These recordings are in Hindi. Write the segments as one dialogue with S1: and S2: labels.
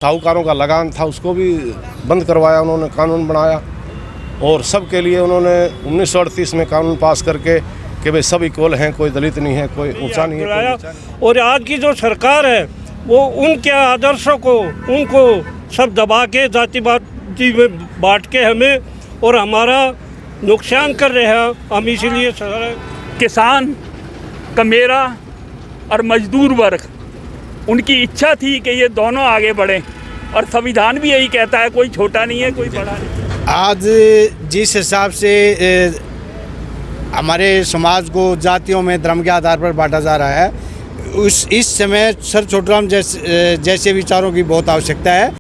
S1: साहूकारों का लगान था उसको भी बंद करवाया उन्होंने, कानून बनाया। और सबके लिए उन्होंने 1938 में कानून पास करके कि भाई सब इक्वल हैं, कोई दलित नहीं है, कोई ऊंचा नहीं है, कोई नीचा नहीं।
S2: और आज की जो सरकार है वो उनके आदर्शों को उनको सब दबा के जातिवादी में बांट के हमें और हमारा नुकसान कर रहे हैं। हम इसीलिए
S3: किसान, कमेरा और मजदूर वर्ग, उनकी इच्छा थी कि ये दोनों आगे बढ़ें और संविधान भी यही कहता है, कोई छोटा नहीं है, कोई बड़ा नहीं।
S4: आज जिस हिसाब से हमारे समाज को जातियों में धर्म के आधार पर बांटा जा रहा है, इस समय सर छोटूराम जैसे विचारों की बहुत आवश्यकता है।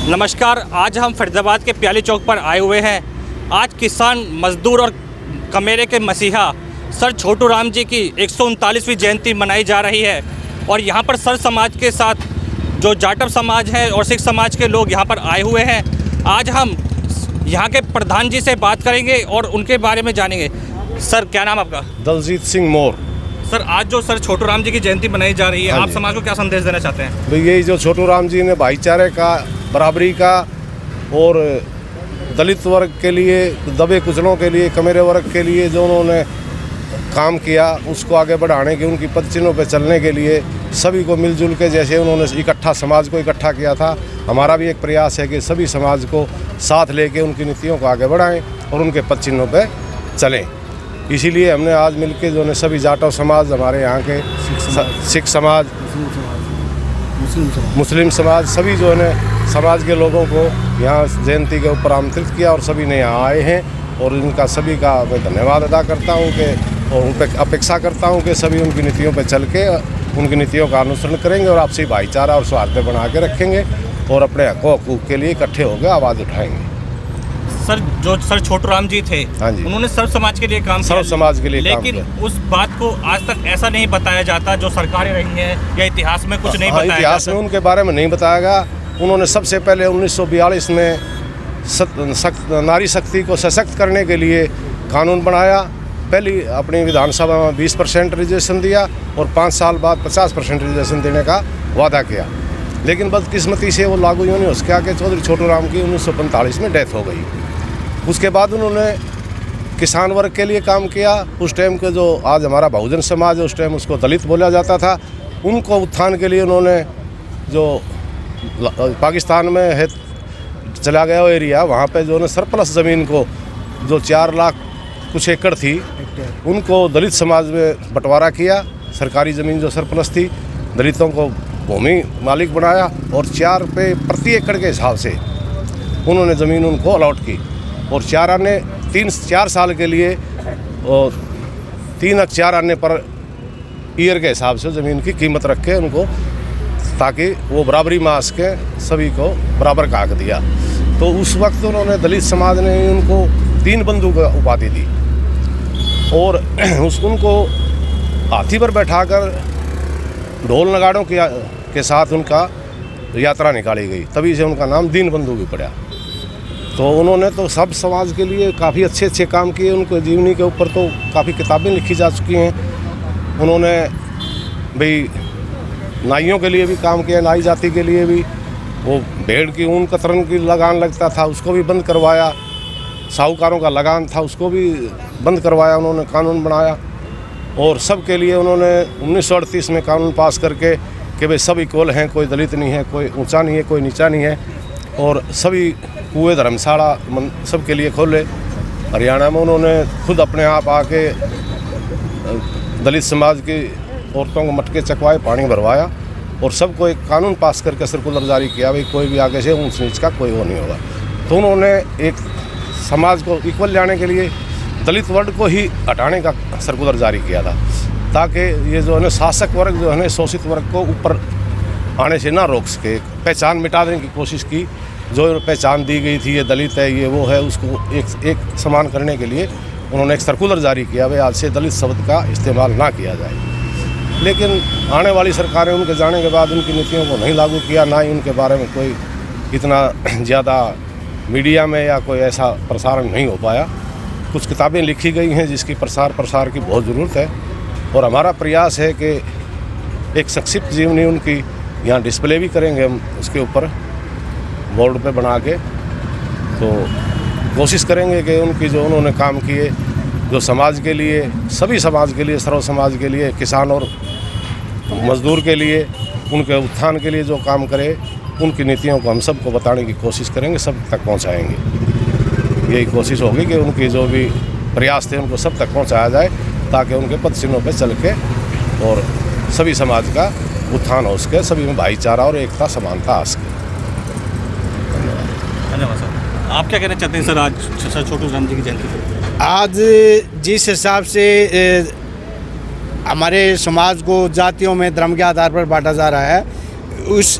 S5: नमस्कार, आज हम फरीदाबाद के प्याली चौक पर आए हुए हैं। आज किसान, मजदूर और कमेरे के मसीहा सर छोटूराम जी की 139वीं जयंती मनाई जा रही है। और यहाँ पर सर समाज के साथ जो जाटव समाज है और सिख समाज के लोग यहाँ पर आए हुए हैं। आज हम यहाँ के प्रधान जी से बात करेंगे और उनके बारे में जानेंगे। सर, क्या नाम आपका?
S1: दलजीत सिंह मोर।
S5: सर, आज जो सर छोटूराम जी की जयंती मनाई जा रही है, आप समाज को क्या संदेश देना चाहते हैं?
S1: भाई यही जो छोटूराम जी ने भाईचारे का, बराबरी का और दलित वर्ग के लिए, दबे कुचलों के लिए, कमेरे वर्ग के लिए जो उन्होंने काम किया उसको आगे बढ़ाने के, उनकी पदचिन्हों पे चलने के लिए सभी को मिलजुल के जैसे उन्होंने इकट्ठा समाज को इकट्ठा किया था, हमारा भी एक प्रयास है कि सभी समाज को साथ लेके उनकी नीतियों को आगे बढ़ाएं और उनके पदचिन्हों पे चलें। इसीलिए हमने आज मिलके जो है सभी जाटव समाज, हमारे यहाँ के सिख समाज, मुस्लिम समाज, सभी जो है समाज के लोगों को यहाँ जयंती के ऊपर आमंत्रित किया और सभी ने यहाँ आए हैं। और इनका सभी का मैं धन्यवाद अदा करता हूँ कि और उन पर अपेक्षा करता हूँ कि सभी उनकी नीतियों पर चल के उनकी नीतियों का अनुसरण करेंगे और आपसी भाईचारा और सौहार्द बना के रखेंगे और अपने हक़ के लिए इकट्ठे होकर आवाज़ उठाएंगे।
S5: सर, जो सर छोटूराम जी थे,
S1: हाँ जी,
S5: उन्होंने सर्व समाज के लिए काम किया,
S1: सर्व समाज के लिए काम
S5: लेकिन
S1: किया।
S5: उस बात को आज तक ऐसा नहीं बताया जाता, जो सरकारें रही हैं या इतिहास में कुछ नहीं बताया
S1: इतिहास
S5: जाता।
S1: में उनके बारे में नहीं बताया गया। उन्होंने सबसे पहले 1942 में नारी शक्ति को सशक्त करने के लिए कानून बनाया। पहली अपनी विधानसभा में 20% रिजर्वेशन दिया और 5 साल बाद 50% रिजर्वेशन देने का वादा किया, लेकिन बदकिस्मती से वो लागू नहीं हो सका कि चौधरी छोटूराम की 1945 में डेथ हो गई। उसके बाद उन्होंने किसान वर्ग के लिए काम किया। उस टाइम के जो आज हमारा बहुजन समाज है, उस टाइम उसको दलित बोला जाता था, उनको उत्थान के लिए उन्होंने जो पाकिस्तान में है चला गया वो एरिया, वहाँ पे जो है सरप्लस ज़मीन को जो 4 लाख कुछ एकड़ थी उनको दलित समाज में बंटवारा किया। सरकारी ज़मीन जो सरप्लस थी दलितों को भूमि मालिक बनाया और 4 पे प्रति एकड़ के हिसाब से उन्होंने ज़मीन उनको अलॉट की और 4 आने 3-4 साल के लिए और 3-4 आने पर ईयर के हिसाब से ज़मीन की कीमत रख के उनको, ताकि वो बराबरी में आ सके, सभी को बराबर का हक दिया। तो उस वक्त उन्होंने दलित समाज ने उनको 3 बंधु का उपाधि दी और उनको हाथी पर बैठाकर ढोल नगाड़ों के साथ उनका यात्रा निकाली गई, तभी से उनका नाम दीन बंधु भी पड़ा। तो उन्होंने तो सब समाज के लिए काफ़ी अच्छे काम किए। उनको जीवनी के ऊपर तो काफ़ी किताबें लिखी जा चुकी हैं। उन्होंने भाई नाइयों के लिए भी काम किया, नाई जाति के लिए भी। वो भेड़ की ऊन कतरन की लगान लगता था उसको भी बंद करवाया, साहूकारों का लगान था उसको भी बंद करवाया, उन्होंने कानून बनाया। और सब के लिए उन्होंने 1938 में कानून पास करके कि भाई सब इक्वल हैं, कोई दलित नहीं है, कोई ऊंचा नहीं है, कोई नीचा नहीं है। और सभी कुएँ, धर्मशाला सब के लिए खोले। हरियाणा में उन्होंने खुद अपने आप आके दलित समाज की औरतों को मटके चकवाए, पानी भरवाया और सबको एक कानून पास करके सर्कुलर जारी किया, भाई कोई भी आगे से ऊंच नीच का कोई वो नहीं होगा। तो उन्होंने एक समाज को इक्वल लाने के लिए दलित वर्ग को ही हटाने का सर्कुलर जारी किया था, ताकि ये जो है ना शासक वर्ग जो है ना शोषित वर्ग को ऊपर आने से ना रोक सके। पहचान मिटा देने की कोशिश की जो पहचान दी गई थी, ये दलित है, ये वो है, उसको एक समान करने के लिए उन्होंने एक सर्कुलर जारी किया, भाई आज से दलित शब्द का इस्तेमाल ना किया जाए। लेकिन आने वाली सरकारें उनके जाने के बाद उनकी नीतियों को नहीं लागू किया, ना ही उनके बारे में कोई इतना ज़्यादा मीडिया में या कोई ऐसा प्रसारण नहीं हो पाया। कुछ किताबें लिखी गई हैं जिसकी प्रसार की बहुत ज़रूरत है, और हमारा प्रयास है कि एक संक्षिप्त जीवनी उनकी यहाँ डिस्प्ले भी करेंगे हम उसके ऊपर बोर्ड पे बना के। तो कोशिश करेंगे कि उनकी जो उन्होंने काम किए, जो समाज के लिए, सभी समाज के लिए, सर्व समाज के लिए, किसान और मजदूर के लिए, उनके उत्थान के लिए जो काम करे, उनकी नीतियों को हम सबको बताने की कोशिश करेंगे, सब तक पहुंचाएंगे। यही कोशिश होगी कि उनकी जो भी प्रयास थे उनको सब तक पहुंचाया जाए, ताकि उनके पद चिन्हों पर चल के और सभी समाज का उत्थान हो सके, सभी में भाईचारा और एकता समानता आ सके।
S5: धन्यवाद सर। आप क्या कहना चाहते हैं सर, आज सर छोटू राम जी की जयंती पर?
S4: आज जिस हिसाब से हमारे समाज को जातियों में धर्म के आधार पर बांटा जा रहा है,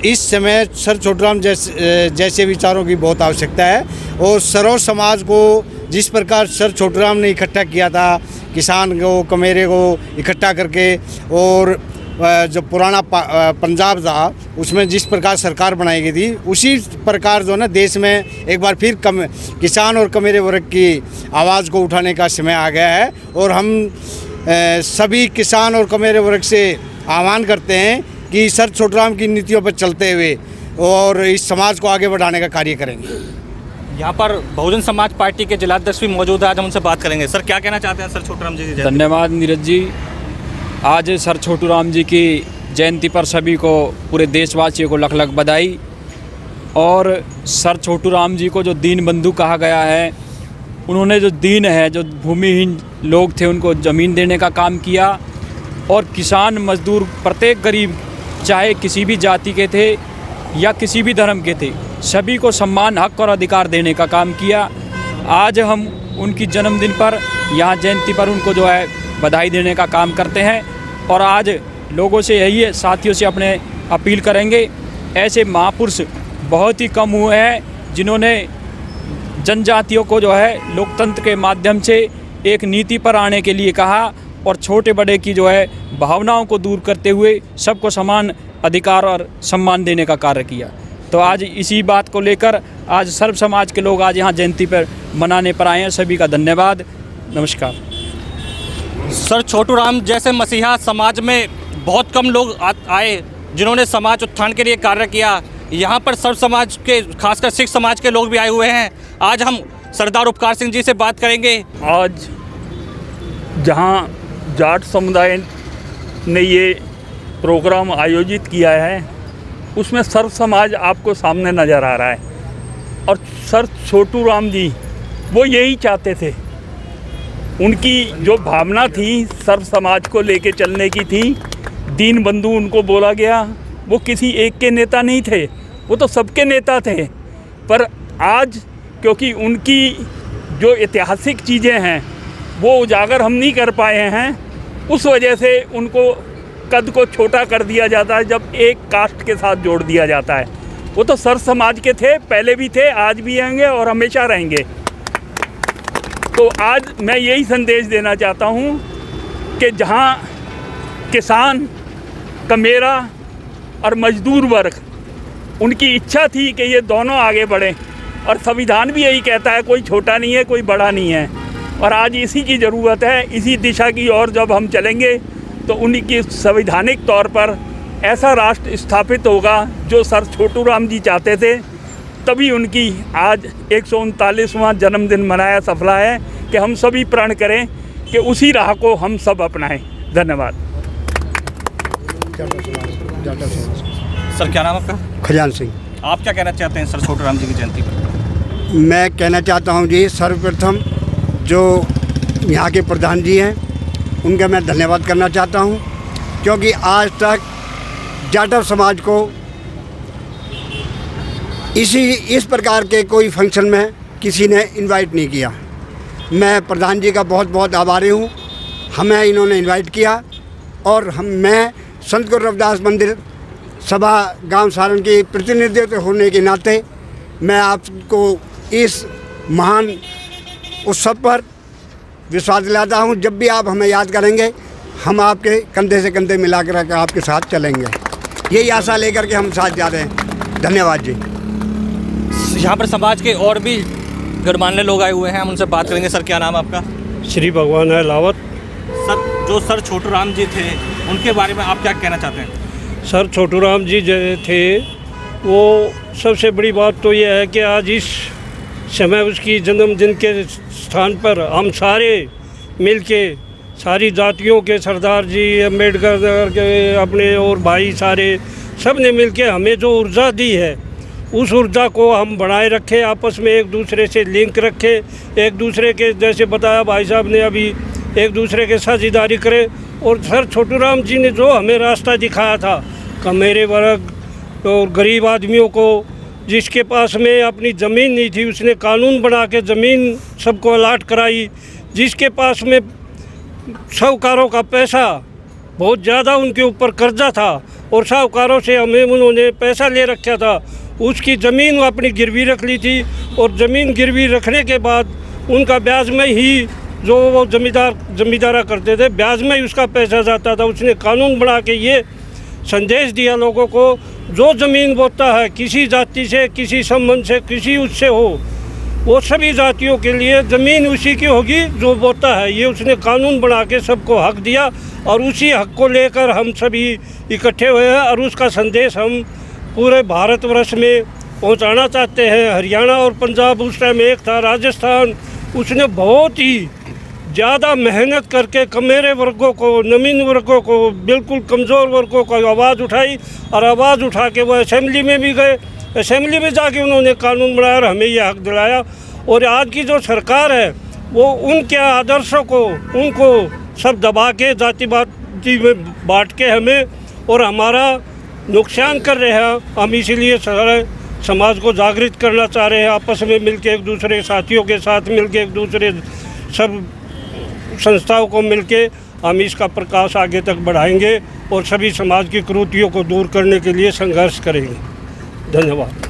S4: इस समय सर छोटूराम जैसे विचारों की बहुत आवश्यकता है। और सर्व समाज को जिस प्रकार सर छोटूराम ने इकट्ठा किया था, किसान को, कमेरे को इकट्ठा करके, और जो पुराना पंजाब था उसमें जिस प्रकार सरकार बनाई गई थी, उसी प्रकार जो ना देश में एक बार फिर किसान और कमेरे वर्ग की आवाज़ को उठाने का समय आ गया है। और हम सभी किसान और कमेरे वर्ग से आह्वान करते हैं कि सर छोटूराम की नीतियों पर चलते हुए और इस समाज को आगे बढ़ाने का कार्य करेंगे।
S5: यहाँ पर बहुजन समाज पार्टी के जिलाध्यक्ष भी मौजूद है, आज हम उनसे बात करेंगे। सर क्या कहना चाहते हैं सर छोटूराम जी की जयंती?
S6: धन्यवाद नीरज जी। आज सर छोटूराम जी की जयंती पर सभी को, पूरे देशवासियों को लख लख बधाई। और सर छोटूराम जी को जो दीन बंधु कहा गया है, उन्होंने जो दीन है, जो भूमिहीन लोग थे उनको ज़मीन देने का काम किया, और किसान मजदूर प्रत्येक गरीब, चाहे किसी भी जाति के थे या किसी भी धर्म के थे, सभी को सम्मान, हक और अधिकार देने का काम किया। आज हम उनकी जन्मदिन पर, यहाँ जयंती पर उनको जो है बधाई देने का काम करते हैं। और आज लोगों से यही है, साथियों से अपने अपील करेंगे, ऐसे महापुरुष बहुत ही कम हुए हैं जिन्होंने जनजातियों को जो है लोकतंत्र के माध्यम से एक नीति पर आने के लिए कहा, और छोटे बड़े की जो है भावनाओं को दूर करते हुए सबको समान अधिकार और सम्मान देने का कार्य किया। तो आज इसी बात को लेकर आज सर्व समाज के लोग आज यहाँ जयंती पर मनाने पर आए हैं। सभी का धन्यवाद, नमस्कार।
S5: सर छोटूराम जैसे मसीहा समाज में बहुत कम लोग आए जिन्होंने समाज उत्थान के लिए कार्य किया। यहाँ पर सर्व समाज के, खासकर सिख समाज के लोग भी आए हुए हैं। आज हम सरदार उपकार सिंह जी से बात करेंगे।
S3: आज जहाँ जाट समुदाय ने ये प्रोग्राम आयोजित किया है, उसमें सर्व समाज आपको सामने नज़र आ रहा है। और सर छोटूराम जी वो यही चाहते थे, उनकी जो भावना थी सर्व समाज को लेके चलने की थी। दीन बंधु उनको बोला गया। वो किसी एक के नेता नहीं थे, वो तो सबके नेता थे। पर आज क्योंकि उनकी जो ऐतिहासिक चीज़ें हैं वो उजागर हम नहीं कर पाए हैं, उस वजह से उनको कद को छोटा कर दिया जाता है, जब एक कास्ट के साथ जोड़ दिया जाता है। वो तो सर्व समाज के थे, पहले भी थे, आज भी रहेंगे और हमेशा रहेंगे। तो आज मैं यही संदेश देना चाहता हूँ कि जहाँ किसान, कमेरा और मजदूर वर्ग, उनकी इच्छा थी कि ये दोनों आगे बढ़ें, और संविधान भी यही कहता है कोई छोटा नहीं है, कोई बड़ा नहीं है। और आज इसी की ज़रूरत है, इसी दिशा की ओर जब हम चलेंगे तो उनकी संवैधानिक तौर पर ऐसा राष्ट्र स्थापित होगा जो सर छोटूराम जी चाहते थे। तभी उनकी आज 139वां जन्मदिन मनाया सफला है कि हम सभी प्रण करें कि उसी राह को हम सब अपनाएं। धन्यवाद।
S5: सर क्या नाम आपका?
S4: खजान सिंह।
S5: आप क्या कहना चाहते हैं सर छोटूराम जी की जयंती पर?
S4: मैं कहना चाहता हूँ जी, सर्वप्रथम जो यहाँ के प्रधान जी हैं उनका मैं धन्यवाद करना चाहता हूँ, क्योंकि आज तक जाटव समाज को इस प्रकार के कोई फंक्शन में किसी ने इनवाइट नहीं किया। मैं प्रधान जी का बहुत बहुत आभारी हूँ, हमें इन्होंने इनवाइट किया। और मैं संत गुरु रविदास मंदिर सभा गांव सारण की प्रतिनिधित्व होने के नाते
S7: मैं आपको इस महान उत्सव पर विश्वास दिलाता हूँ। जब भी आप हमें याद करेंगे, हम आपके कंधे से कंधे मिला कर आपके साथ चलेंगे। यही आशा लेकर के हम साथ जा रहे हैं। धन्यवाद जी।
S5: यहाँ पर समाज के और भी गणमान्य लोग आए हुए हैं, हम उनसे बात करेंगे। सर, क्या नाम है आपका?
S2: श्री भगवान है लावत।
S5: सर, जो सर छोटू राम जी थे, उनके बारे में आप क्या कहना चाहते हैं?
S2: सर छोटू राम जी जो थे, वो सबसे बड़ी बात तो ये है कि आज इस समय उसकी जन्मदिन के स्थान पर हम सारे मिलके, सारी जातियों के सरदार जी, अम्बेडकर के अपने और भाई सारे सब ने मिलके हमें जो ऊर्जा दी है, उस ऊर्जा को हम बनाए रखें, आपस में एक दूसरे से लिंक रखें, एक दूसरे के, जैसे बताया भाई साहब ने अभी, एक दूसरे के साझेदारी करें। और सर छोटू राम जी ने जो हमें रास्ता दिखाया था, कमेरे वर्ग और गरीब आदमियों को, जिसके पास में अपनी ज़मीन नहीं थी, उसने कानून बना के ज़मीन सबको अलाट कराई। जिसके पास में साहूकारों का पैसा बहुत ज़्यादा, उनके ऊपर कर्जा था और साहूकारों से हमें उन्होंने पैसा ले रखा था, उसकी ज़मीन अपनी गिरवी रख ली थी। और ज़मीन गिरवी रखने के बाद उनका ब्याज में ही, जो वो जमींदारा करते थे, ब्याज में ही उसका पैसा जाता था। उसने कानून बना के ये संदेश दिया लोगों को, जो ज़मीन बोता है किसी जाति से, किसी संबंध से, किसी उससे हो, वो सभी जातियों के लिए ज़मीन उसी की होगी जो बोता है। ये उसने कानून बना के सबको हक दिया और उसी हक को लेकर हम सभी इकट्ठे हुए हैं और उसका संदेश हम पूरे भारतवर्ष में पहुंचाना चाहते हैं। हरियाणा और पंजाब उस टाइम एक था, राजस्थान, उसने बहुत ही ज़्यादा मेहनत करके कमेरे वर्गों को, नवीन वर्गों को, बिल्कुल कमज़ोर वर्गों को आवाज़ उठाई और आवाज़ उठा के वो असेंबली में भी गए। असेंबली में जाके उन्होंने कानून बनाया और हमें ये हक दिलाया। और आज की जो सरकार है, वो उनके आदर्शों को, उनको सब दबा के जातिवादी में बांट के हमें और हमारा नुकसान कर रहे हैं। हम इसीलिए सारे समाज को जागृत करना चाह रहे हैं, आपस में मिलके, एक दूसरे साथियों के साथ मिलके, एक दूसरे सब संस्थाओं को मिलके हम इसका प्रकाश आगे तक बढ़ाएंगे और सभी समाज की कुरीतियों को दूर करने के लिए संघर्ष करेंगे। धन्यवाद।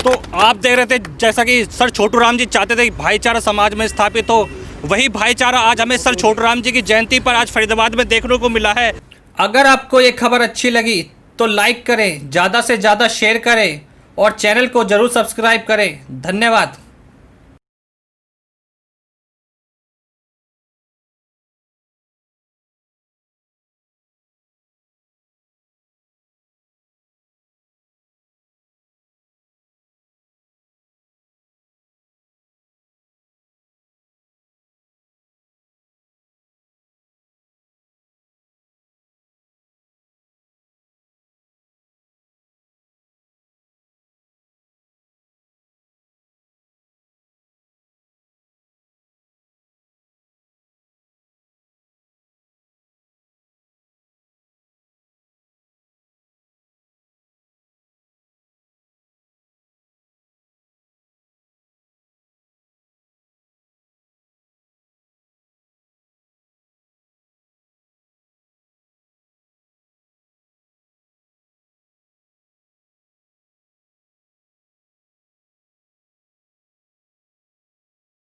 S5: तो आप देख रहे थे जैसा कि सर छोटू राम जी चाहते थे कि भाईचारा समाज में स्थापित हो, वही भाईचारा आज हमें सर छोटू राम जी की जयंती पर आज फरीदाबाद में देखने को मिला है। अगर आपको ये खबर अच्छी लगी तो लाइक करें, ज़्यादा से ज़्यादा शेयर करें और चैनल को ज़रूर सब्सक्राइब करें। धन्यवाद।